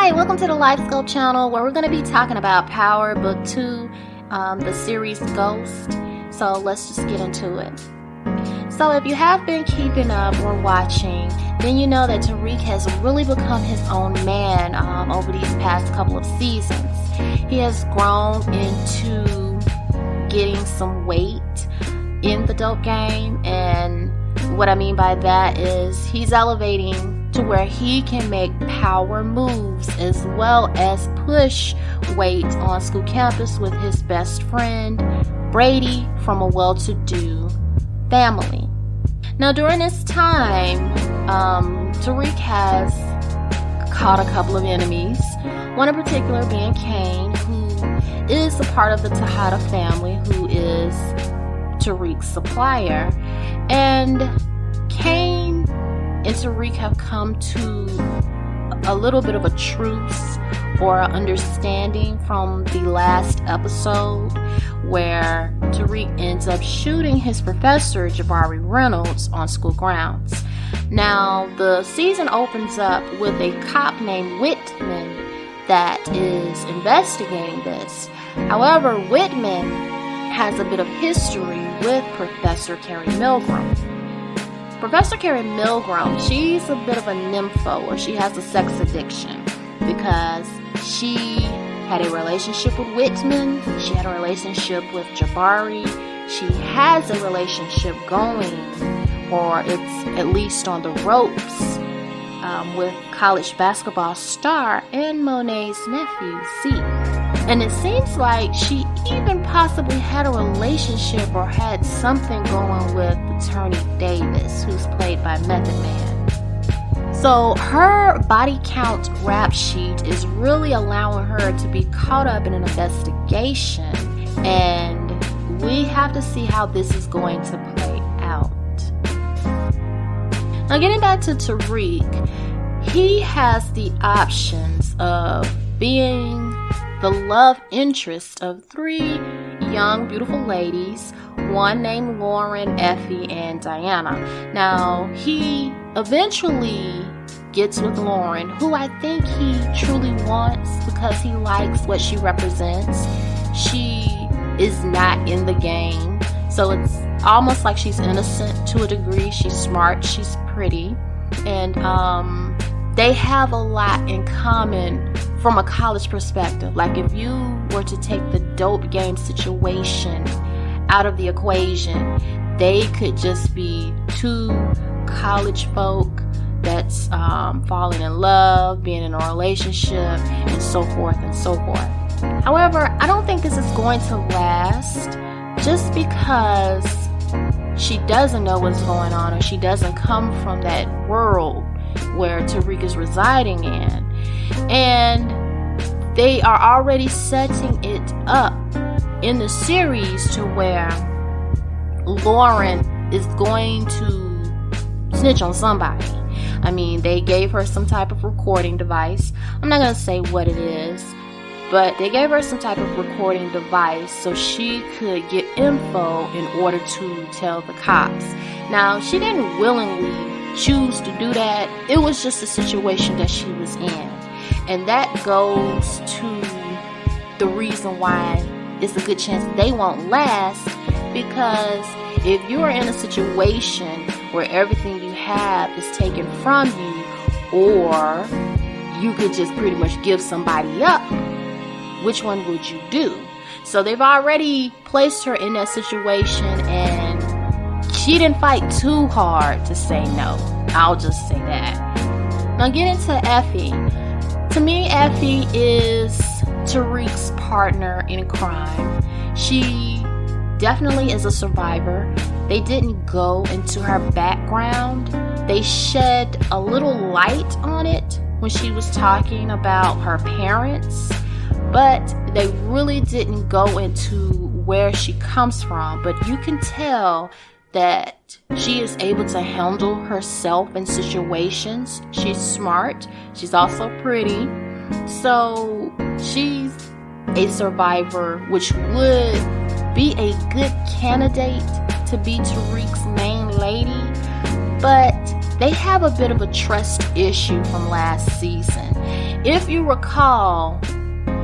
Hi, welcome to the Life Scope channel where we're going to be talking about Power Book 2, the series Ghost. So let's just get into it. So if you have been keeping up or watching, then you know that Tariq has really become his own man over these past couple of seasons. He has grown into getting some weight in the dope game, and what I mean by that is he's elevating to where he can make power moves as well as push weight on school campus with his best friend Brady from a well-to-do family. Now during this time, Tariq has caught a couple of enemies, one in particular being Kane, who is a part of the Tejada family, who is Tariq's supplier. And Kane and Tariq have come to a little bit of a truce or understanding from the last episode, where Tariq ends up shooting his professor, Jabari Reynolds, on school grounds. Now, the season opens up with a cop named Whitman that is investigating this. However, Whitman has a bit of history with Professor Carey Milgram. Professor Carey Milgram, she's a bit of a nympho, or she has a sex addiction, because she had a relationship with Whitman, she had a relationship with Jabari, she has a relationship going, or it's at least on the ropes, with college basketball star and Monet's nephew, Z. And it seems like she even possibly had a relationship or had something going with Attorney Davis, who's played by Method Man. So her body count rap sheet is really allowing her to be caught up in an investigation, and we have to see how this is going to play out. Now getting back to Tariq, he has the options of being the love interest of three young, beautiful ladies, one named Lauren, Effie, and Diana. Now, he eventually gets with Lauren, who I think he truly wants because he likes what she represents. She is not in the game, so it's almost like she's innocent to a degree. She's smart, she's pretty, and they have a lot in common from a college perspective. Like, if you were to take the dope game situation out of the equation, they could just be two college folk that's falling in love, being in a relationship, and so forth and so forth. However, I don't think this is going to last, just because she doesn't know what's going on, or she doesn't come from that world where Tariq is residing in. And they are already setting it up in the series to where Lauren is going to snitch on somebody. I mean, they gave her some type of recording device. I'm not going to say what it is, but they gave her some type of recording device so she could get info in order to tell the cops. Now, she didn't willingly choose to do that. It was just a situation that she was in. And that goes to the reason why it's a good chance they won't last, because if you're in a situation where everything you have is taken from you, or you could just pretty much give somebody up, which one would you do? So they've already placed her in that situation, and she didn't fight too hard to say no. I'll just say that. Now get into Effie. To me, Effie is Tariq's partner in crime. She definitely is a survivor. They didn't go into her background. They shed a little light on it when she was talking about her parents, but they really didn't go into where she comes from. But you can tell that she is able to handle herself in situations. She's smart. She's also pretty. So she's a survivor, which would be a good candidate to be Tariq's main lady. But they have a bit of a trust issue from last season. If you recall,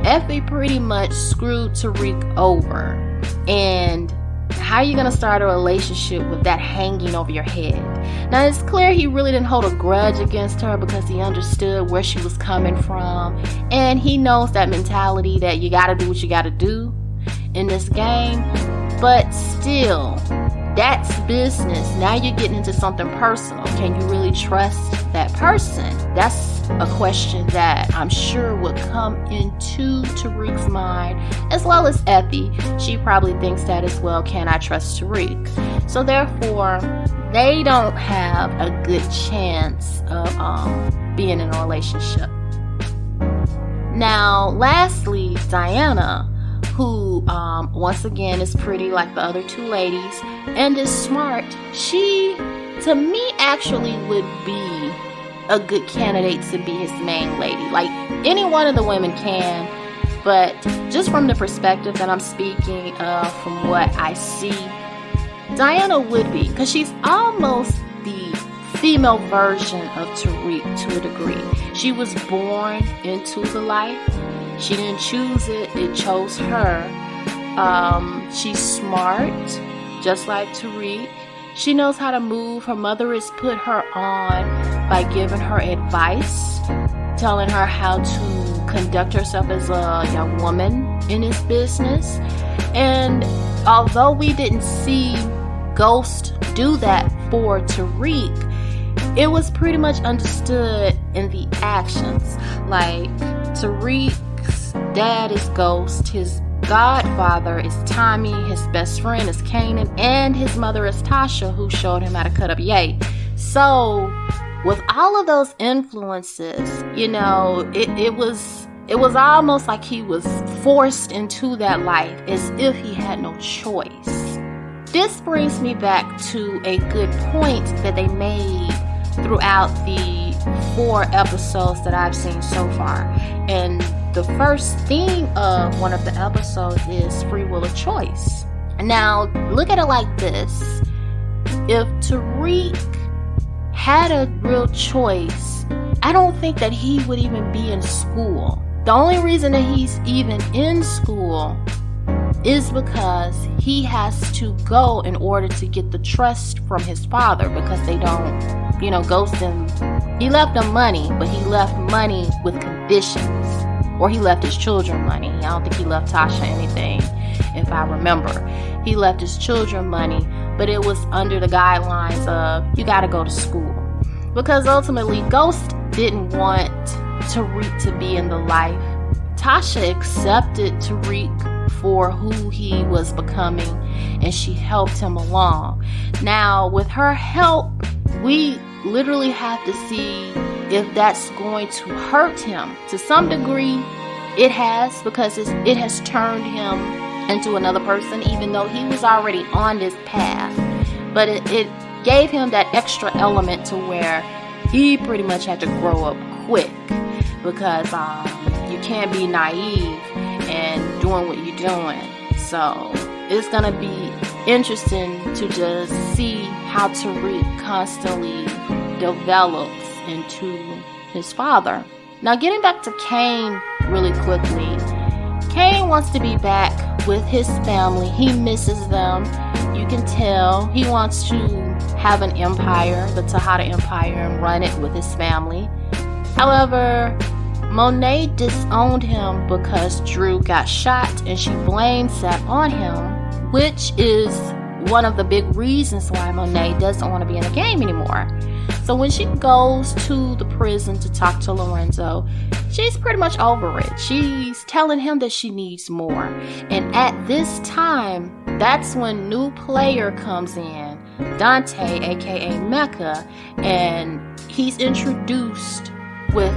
Effie pretty much screwed Tariq over. And how are you going to start a relationship with that hanging over your head? Now, it's clear he really didn't hold a grudge against her because he understood where she was coming from. And he knows that mentality that you got to do what you got to do in this game. But still, that's business. Now you're getting into something personal. Can you really trust that person? That's a question that I'm sure would come into Tariq's mind, as well as Effie. She probably thinks that as well. Can I trust Tariq? So therefore, they don't have a good chance of being in a relationship. Now, lastly, Diana, who once again is pretty like the other two ladies and is smart. She, to me, actually would be a good candidate to be his main lady. Like, any one of the women can, but just from the perspective that I'm speaking from what I see, Diana would be, because she's almost the female version of Tariq to a degree. She was born into the life. She didn't choose it, it chose her. She's smart, just like Tariq. She knows how to move. Her mother has put her on by giving her advice, telling her how to conduct herself as a young woman in this business. And although we didn't see Ghost do that for Tariq, it was pretty much understood in the actions. Like, Tariq's dad is Ghost, his godfather is Tommy, his best friend is Kanan, and his mother is Tasha, who showed him how to cut up Ye. So, with all of those influences, you know, it was almost like he was forced into that life as if he had no choice. This brings me back to a good point that they made throughout the 4 episodes that I've seen so far. And the first theme of one of the episodes is free will of choice. Now, look at it like this. If Tariq had a real choice, I don't think that he would even be in school. The only reason that he's even in school is because he has to go in order to get the trust from his father, because they don't, you know, ghost him. He left them money, but he left money with conditions. Or he left his children money. I don't think he left Tasha anything, if I remember. He left his children money, but it was under the guidelines of, you gotta go to school. Because ultimately, Ghost didn't want Tariq to be in the life. Tasha accepted Tariq for who he was becoming, and she helped him along. Now, with her help, we literally have to see if that's going to hurt him. To some degree, it has, because it has turned him into another person, even though he was already on this path. But it gave him that extra element to where he pretty much had to grow up quick, because you can't be naive and doing what you're doing. So it's gonna be interesting to just see how Tariq constantly develops into his father. Now, getting back to Cane really quickly. Cane wants to be back with his family. He misses them. You can tell. He wants to have an empire, the Tejada Empire, and run it with his family. However, Monet disowned him because Drew got shot, and she blames that on him, which is one of the big reasons why Monet doesn't want to be in the game anymore. So when she goes to the prison to talk to Lorenzo, she's pretty much over it. She's telling him that she needs more. And at this time, that's when new player comes in, Dante, aka Mecca, and he's introduced with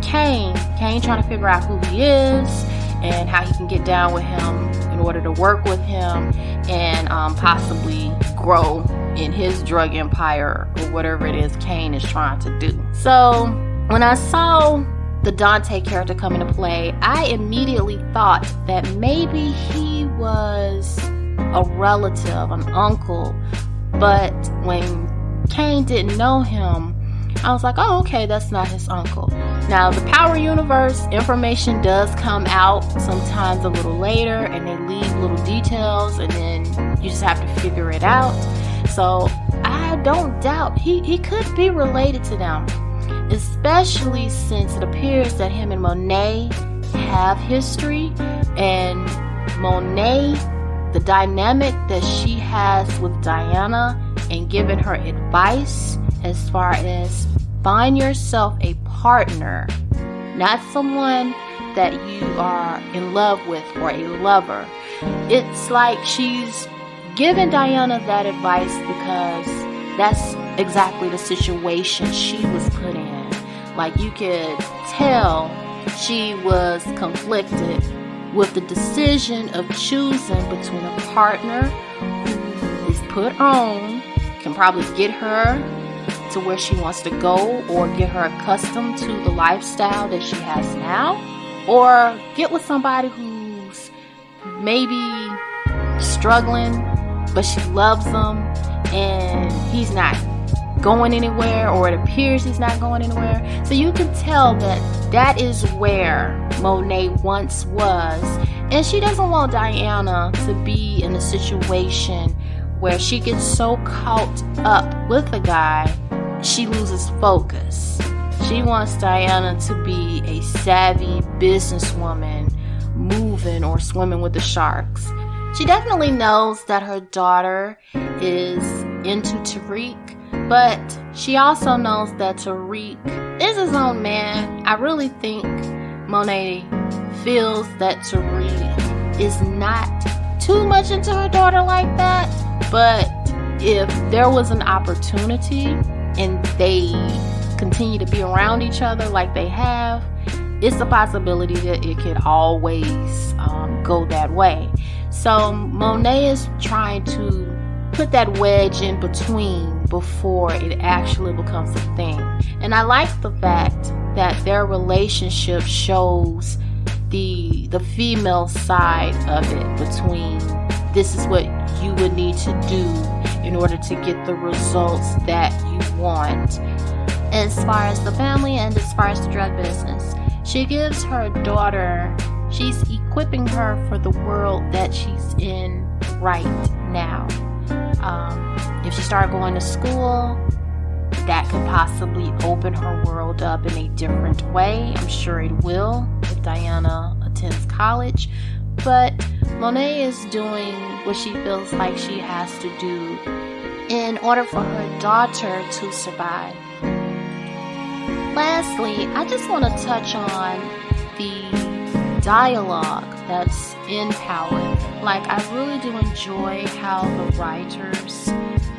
Cane trying to figure out who he is and how he can get down with him in order to work with him and possibly grow in his drug empire or whatever it is Cane is trying to do. So when I saw the Dante character come into play, I immediately thought that maybe he was a relative, an uncle. But when Kane didn't know him, I was like, oh, okay, that's not his uncle. Now, the Power Universe information does come out sometimes a little later, and they leave little details, and then you just have to figure it out. So I don't doubt he could be related to them, especially since it appears that him and Monet have history, and Monet, the dynamic that she has with Diana and giving her advice as far as find yourself a partner, not someone that you are in love with or a lover. It's like she's giving Diana that advice because that's exactly the situation she was put in. Like, you could tell she was conflicted with the decision of choosing between a partner who is put on, can probably get her to where she wants to go or get her accustomed to the lifestyle that she has now, or get with somebody who's maybe struggling but she loves him and he's not going anywhere, or it appears he's not going anywhere. So you can tell that that is where Monet once was, and she doesn't want Diana to be in a situation where she gets so caught up with the guy she loses focus. She wants Diana to be a savvy businesswoman, moving or swimming with the sharks. She definitely knows that her daughter is into Tariq, but she also knows that Tariq is his own man. I really think Monet feels that Tariq is not too much into her daughter like that, but if there was an opportunity and they continue to be around each other like they have, it's a possibility that it could always go that way. So Monet is trying to put that wedge in between before it actually becomes a thing. And I like the fact that their relationship shows the female side of it, between this is what you would need to do in order to get the results that you want. As far as the family and as far as the drug business, she gives her daughter, she's equipping her for the world that she's in right now. If she started going to school, that could possibly open her world up in a different way. I'm sure it will if Diana attends college. But Monet is doing what she feels like she has to do in order for her daughter to survive. Lastly, I just want to touch on the dialogue that's in Power. Like, I really do enjoy how the writers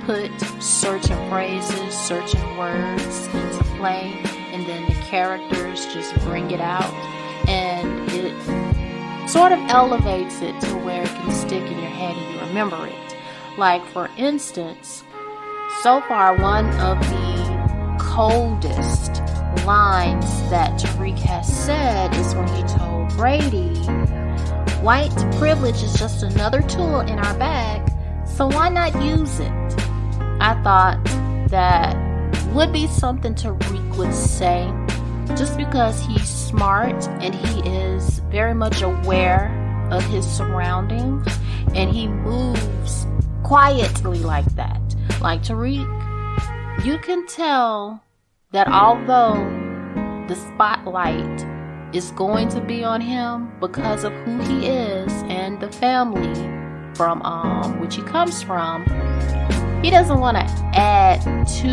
put certain phrases, certain words into play, and then the characters just bring it out, and it sort of elevates it to where it can stick in your head and you remember it. Like, for instance, so far one of the coldest lines that Tariq has said is when he told Brady, white privilege is just another tool in our bag, so why not use it? I thought that would be something Tariq would say, just because he's smart and he is very much aware of his surroundings, and he moves quietly like that. Like Tariq, you can tell that although the spotlight is going to be on him because of who he is and the family from which he comes from, he doesn't want to add to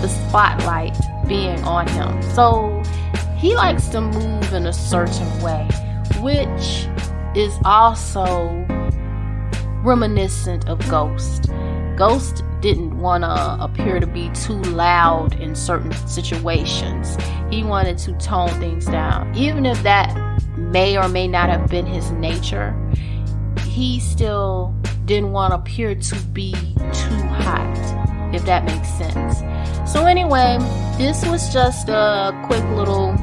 the spotlight being on him. So he likes to move in a certain way, which is also reminiscent of Ghost. Ghost didn't want to appear to be too loud in certain situations. He wanted to tone things down. Even if that may or may not have been his nature, he still didn't want to appear to be too hot, if that makes sense. So anyway, this was just a quick little,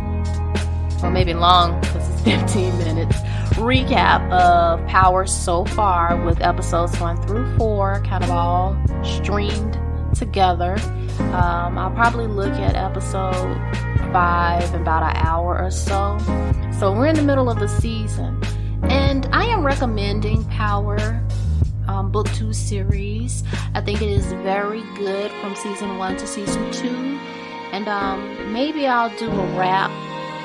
or maybe long, because it's 15 minutes, recap of Power so far, with episodes 1 through 4 kind of all streamed together. I'll probably look at episode 5 in about an hour or so. So we're in the middle of the season, and I am recommending Power Book 2 series. I think it is very good from season 1 to season 2, and maybe I'll do a wrap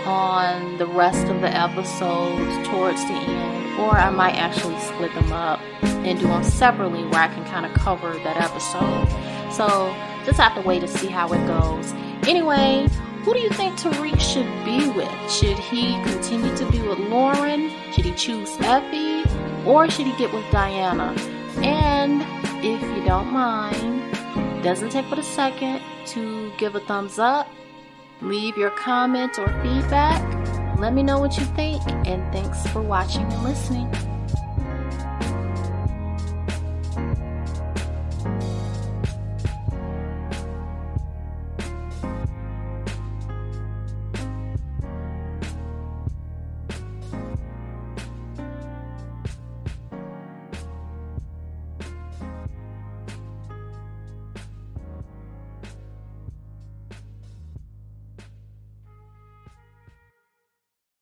on the rest of the episodes towards the end, or I might actually split them up and do them separately where I can kind of cover that episode. So just have to wait to see how it goes. Anyway, who do you think Tariq should be with? Should he continue to be with Lauren? Should he choose Effie? Or should he get with Diana? And if you don't mind, doesn't take but a second to give a thumbs up, leave your comments or feedback. Let me know what you think, and thanks for watching and listening.